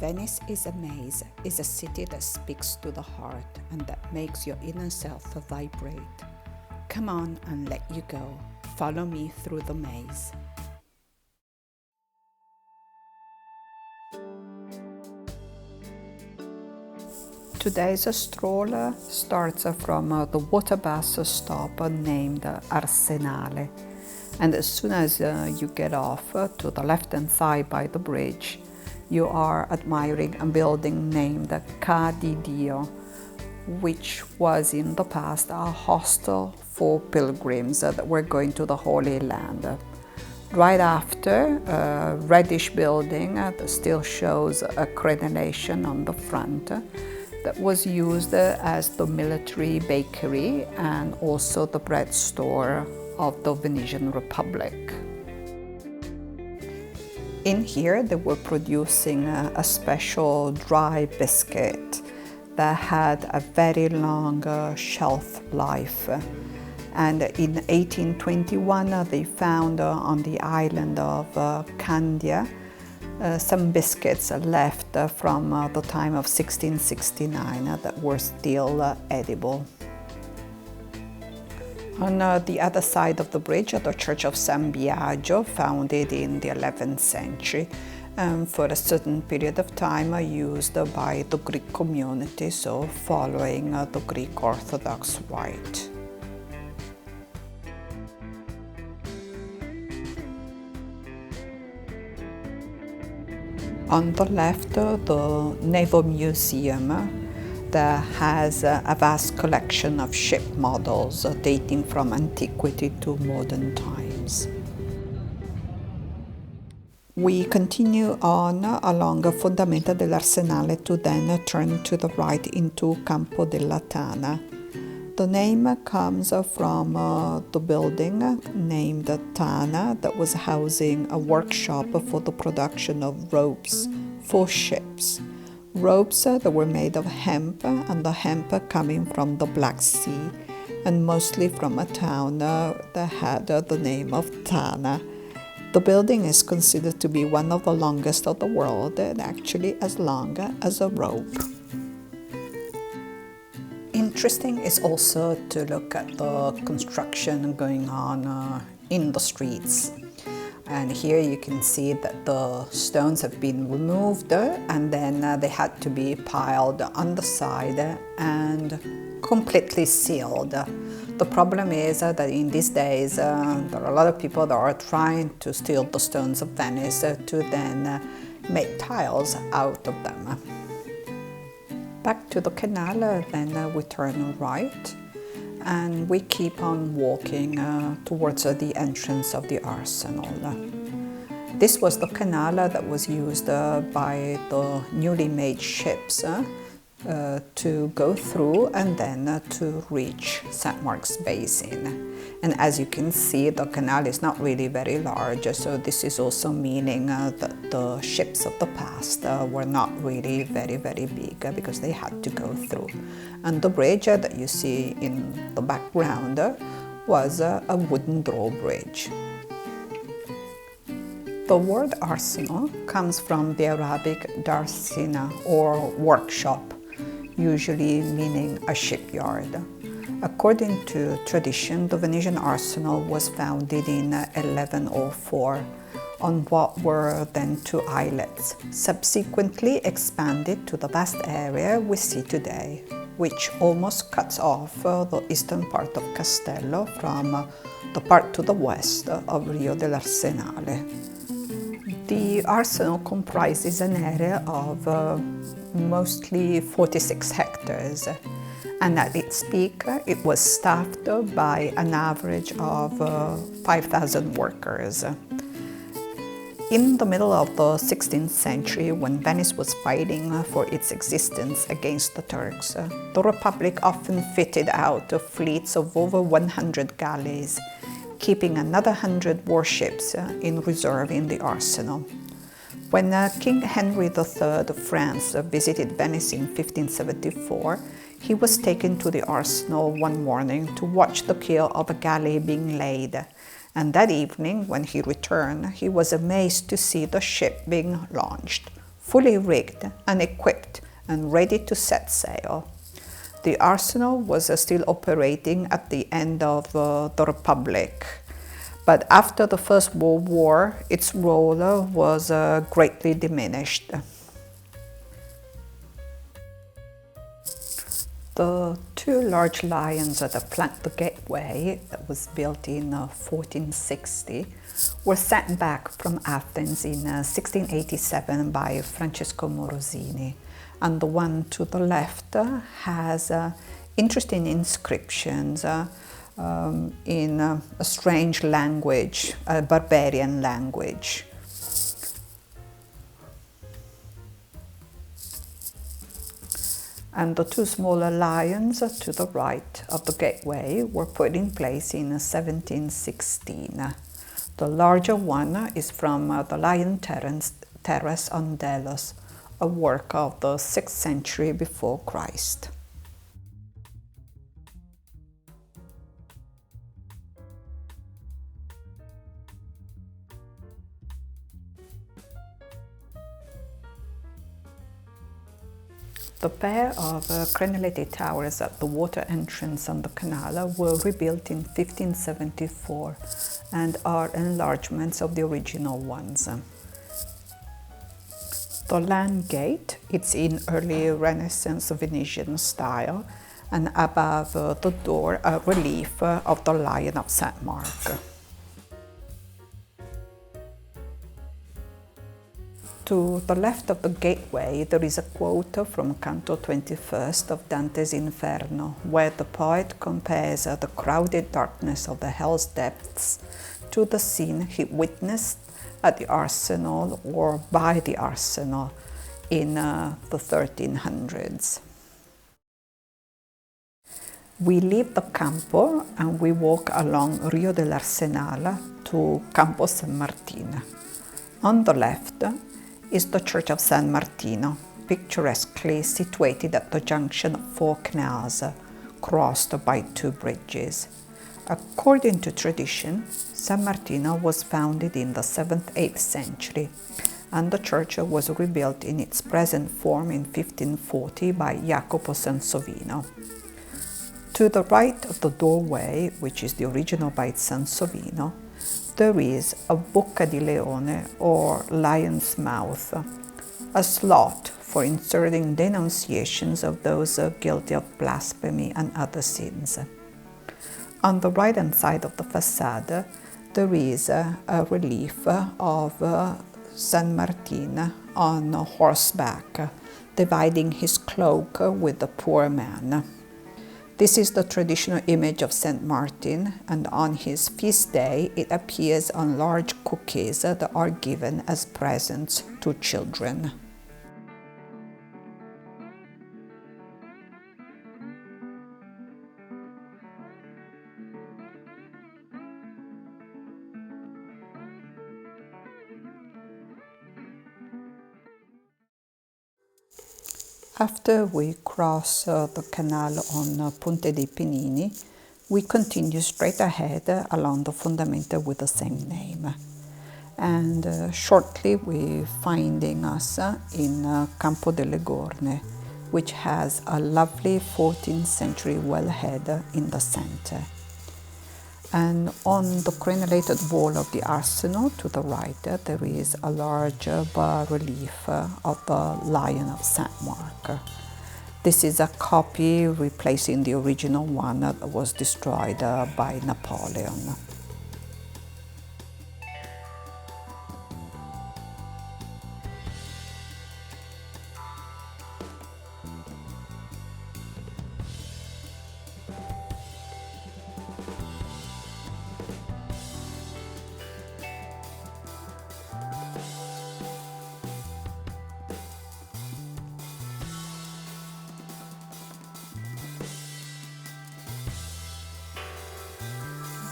Venice is a maze, is a city that speaks to the heart and that makes your inner self vibrate. Come on and let you go. Follow me through the maze. Today's stroll starts from the water bus stop named Arsenale. And as soon as you get off to the left-hand side by the bridge, you are admiring a building named Ca di Dio, which was in the past a hostel for pilgrims that were going to the Holy Land. Right after, a reddish building that still shows a crenellation on the front that was used as the military bakery and also the bread store of the Venetian Republic. In here they were producing a special dry biscuit that had a very long shelf life. And in 1821 they found on the island of Candia some biscuits left from the time of 1669 that were still edible. On the other side of the bridge, the Church of San Biagio, founded in the 11th century, for a certain period of time used by the Greek community, so following the Greek Orthodox rite. On the left, the Naval Museum that has a vast collection of ship models dating from antiquity to modern times. We continue on along Fondamenta dell'Arsenale to then turn to the right into Campo della Tana. The name comes from the building named Tana that was housing a workshop for the production of ropes for ships. Ropes that were made of hemp, and the hemp coming from the Black Sea, and mostly from a town that had the name of Tana. The building is considered to be one of the longest of the world, and actually as long as a rope. Interesting is also to look at the construction going on in the streets. And here you can see that the stones have been removed and then they had to be piled on the side and completely sealed. The problem is that in these days there are a lot of people that are trying to steal the stones of Venice to then make tiles out of them. Back to the canal, then we turn right and we keep on walking towards the entrance of the Arsenal. This was the canal that was used by the newly made ships to go through and then to reach St. Mark's Basin. And as you can see, the canal is not really very large, so this is also meaning that the ships of the past were not really very big because they had to go through. And the bridge that you see in the background was a wooden drawbridge. The word arsenal comes from the Arabic darsina, or workshop, usually meaning a shipyard. According to tradition, the Venetian Arsenal was founded in 1104 on what were then two islets, subsequently expanded to the vast area we see today, which almost cuts off the eastern part of Castello from the part to the west of Rio dell'Arsenale. The Arsenal comprises an area of mostly 46 hectares. And at its peak, it was staffed by an average of 5,000 workers. In the middle of the 16th century, when Venice was fighting for its existence against the Turks, the Republic often fitted out fleets of over 100 galleys, keeping another 100 warships in reserve in the arsenal. When King Henry III of France visited Venice in 1574, he was taken to the arsenal one morning to watch the keel of a galley being laid. And that evening, when he returned, he was amazed to see the ship being launched, fully rigged and equipped and ready to set sail. The Arsenal was still operating at the end of the Republic, but after the First World War, its role was greatly diminished. The two large lions that flanked the gateway, that was built in 1460, were sent back from Athens in 1687 by Francesco Morosini. And the one to the left has interesting inscriptions in a strange language, a barbarian language. And the two smaller lions to the right of the gateway were put in place in 1716. The larger one is from the Lion Terrace on Delos, a work of the 6th century before Christ. The pair of crenellated towers at the water entrance on the canal were rebuilt in 1574 and are enlargements of the original ones. The land gate, it's in early Renaissance Venetian style, and above the door a relief of the Lion of St. Mark. To the left of the gateway there is a quote from Canto 21st of Dante's Inferno, where the poet compares the crowded darkness of the hell's depths to the scene he witnessed at the Arsenal or by the Arsenal in the 1300s. We leave the Campo and we walk along Rio dell'Arsenale to Campo San Martino. On the left is the Church of San Martino, picturesquely situated at the junction of 4 canals, crossed by 2 bridges. According to tradition, San Martino was founded in the 7th-8th century, and the church was rebuilt in its present form in 1540 by Jacopo Sansovino. To the right of the doorway, which is the original by Sansovino, there is a bocca di leone, or lion's mouth, a slot for inserting denunciations of those guilty of blasphemy and other sins. On the right-hand side of the facade, there is a relief of San Martino on horseback, dividing his cloak with the poor man. This is the traditional image of St. Martin, and on his feast day it appears on large cookies that are given as presents to children. After we cross the canal on Ponte dei Penini, we continue straight ahead along the fondamenta with the same name. And shortly we're finding us in Campo delle Gorne, which has a lovely 14th century wellhead in the center. And on the crenellated wall of the Arsenal to the right, there is a large bas-relief of the Lion of St. Mark. This is a copy replacing the original one that was destroyed by Napoleon.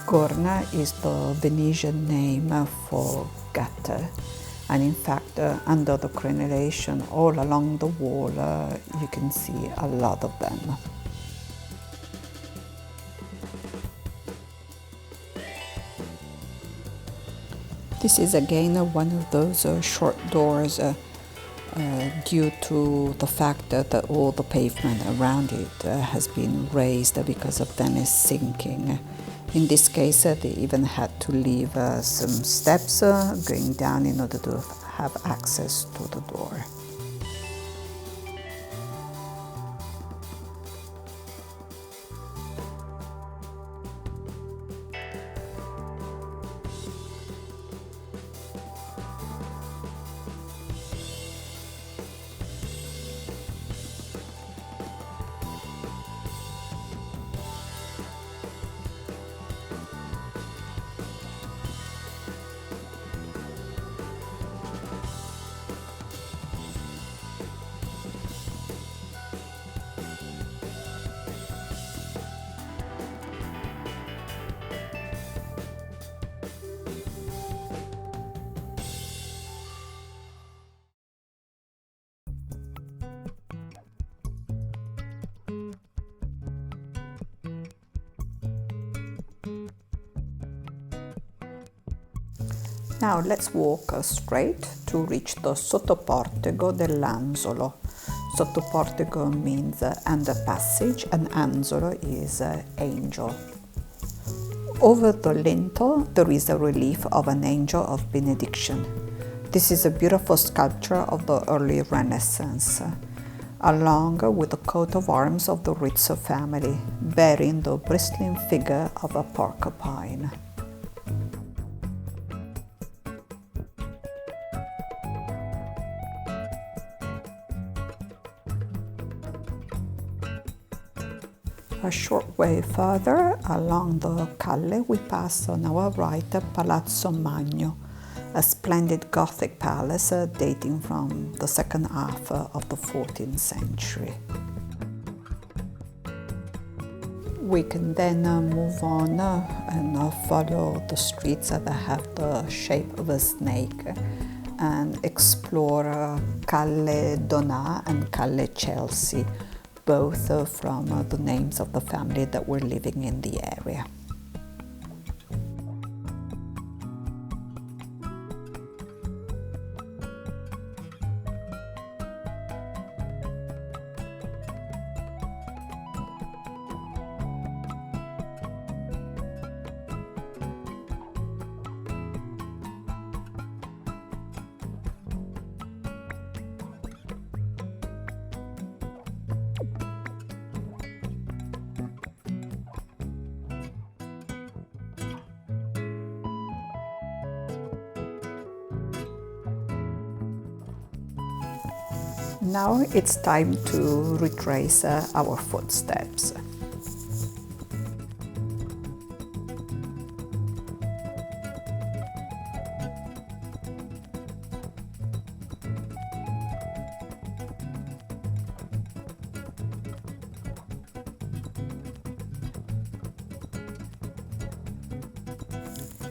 Gorne is the Venetian name for gutter, and in fact under the crenellation all along the wall you can see a lot of them. This is again one of those short doors due to the fact that all the pavement around it has been raised because of Venice sinking. In this case, they even had to leave some steps going down in order to have access to the door. Now let's walk straight to reach the Sottoportico dell'Anzolo. Sottoportico means under passage and Anzolo is angel. Over the lintel there is a relief of an angel of benediction. This is a beautiful sculpture of the early Renaissance, along with the coat of arms of the Rizzo family, bearing the bristling figure of a porcupine. A short way further along the calle we pass on our right Palazzo Magno, a splendid Gothic palace dating from the second half of the 14th century. We can then move on and follow the streets that have the shape of a snake and explore Calle Donà and Calle Chelsea, both from the names of the family that were living in the area. Now it's time to retrace our footsteps.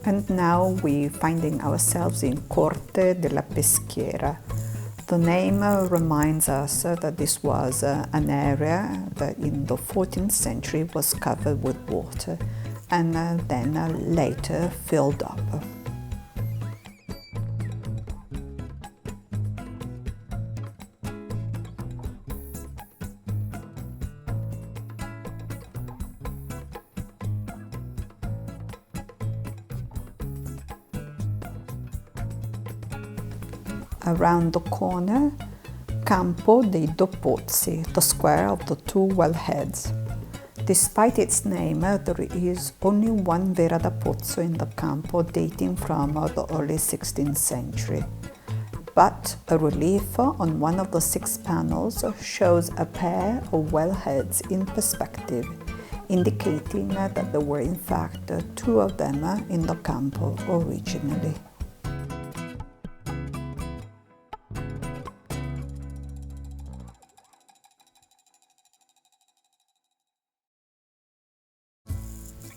And now we're finding ourselves in Corte della Peschiera. The name reminds us that this was an area that in the 14th century was covered with water and then later filled up. Around the corner, Campo dei Due Pozzi, the square of the two wellheads. Despite its name, there is only one Vera da Pozzo in the Campo dating from the early 16th century. But a relief on one of the 6 panels shows a pair of wellheads in perspective, indicating that there were in fact 2 of them in the Campo originally.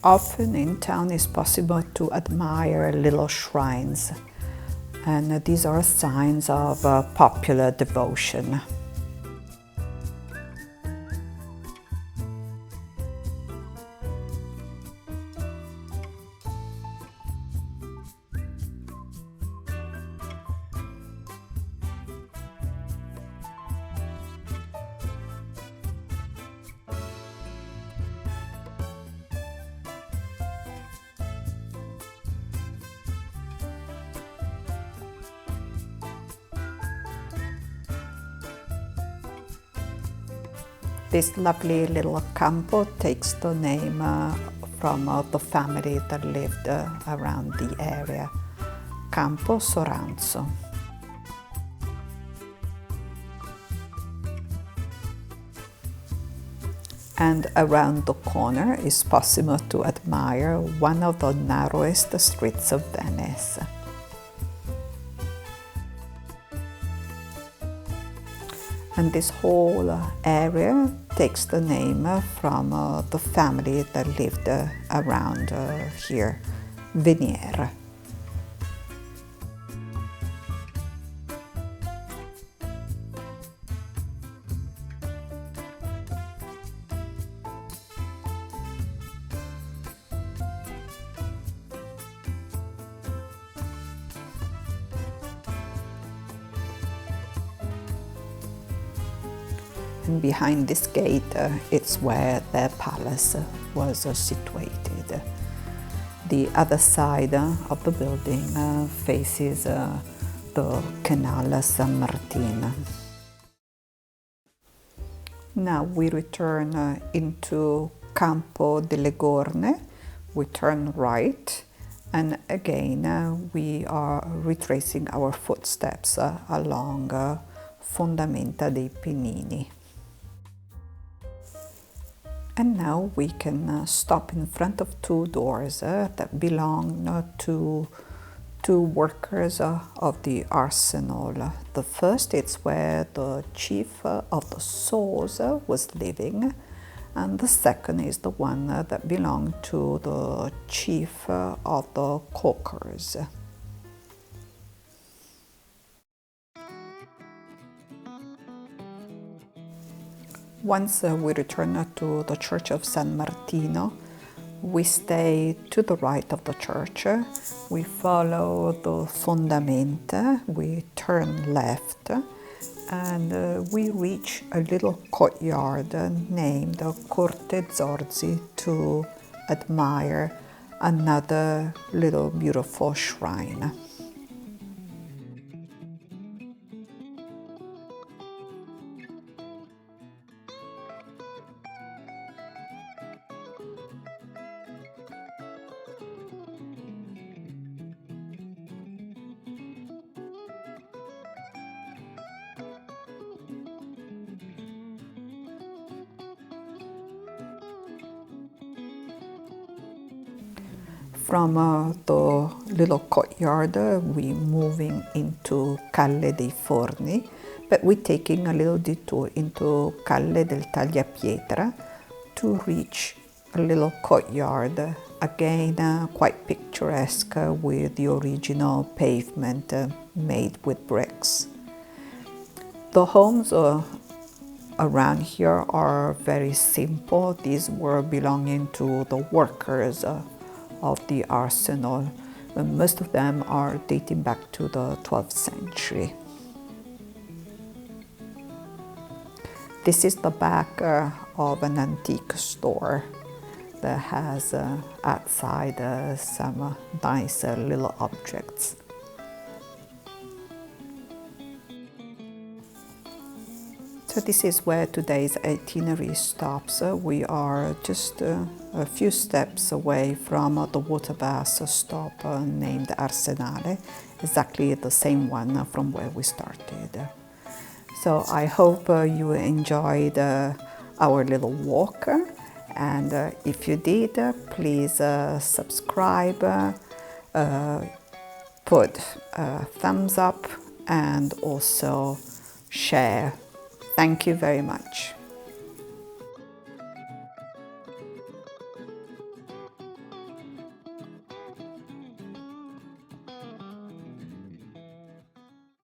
Often in town it's possible to admire little shrines, and these are signs of popular devotion. This lovely little Campo takes the name from the family that lived around the area, Campo Soranzo. And around the corner is possible to admire one of the narrowest streets of Venice. And this whole area takes the name from the family that lived around here, Veniere. And behind this gate, it's where their palace was situated. The other side of the building faces the canal San Martino. Now we return into Campo delle Gorne, we turn right, and again we are retracing our footsteps along Fondamenta dei Pennini. And now we can stop in front of two doors that belong to two workers of the Arsenal. The first is where the chief of the Saws was living, and the second is the one that belonged to the chief of the Courtyards. Once we return to the Church of San Martino, we stay to the right of the church, we follow the fondamenta, we turn left, and we reach a little courtyard named Courtyards to admire another little beautiful shrine. From the little courtyard, we're moving into Calle dei Forni, but we're taking a little detour into Calle del Tagliapietra to reach a little courtyard, again quite picturesque with the original pavement made with bricks. The homes around here are very simple. These were belonging to the workers of the Arsenal. Most of them are dating back to the 12th century. This is the back of an antique store that has outside some nice little objects. So this is where today's itinerary stops. We are just a few steps away from the water bath stop named Arsenale, exactly the same one from where we started. So I hope you enjoyed our little walk, and if you did, please subscribe, put a thumbs up, and also share. Thank you very much.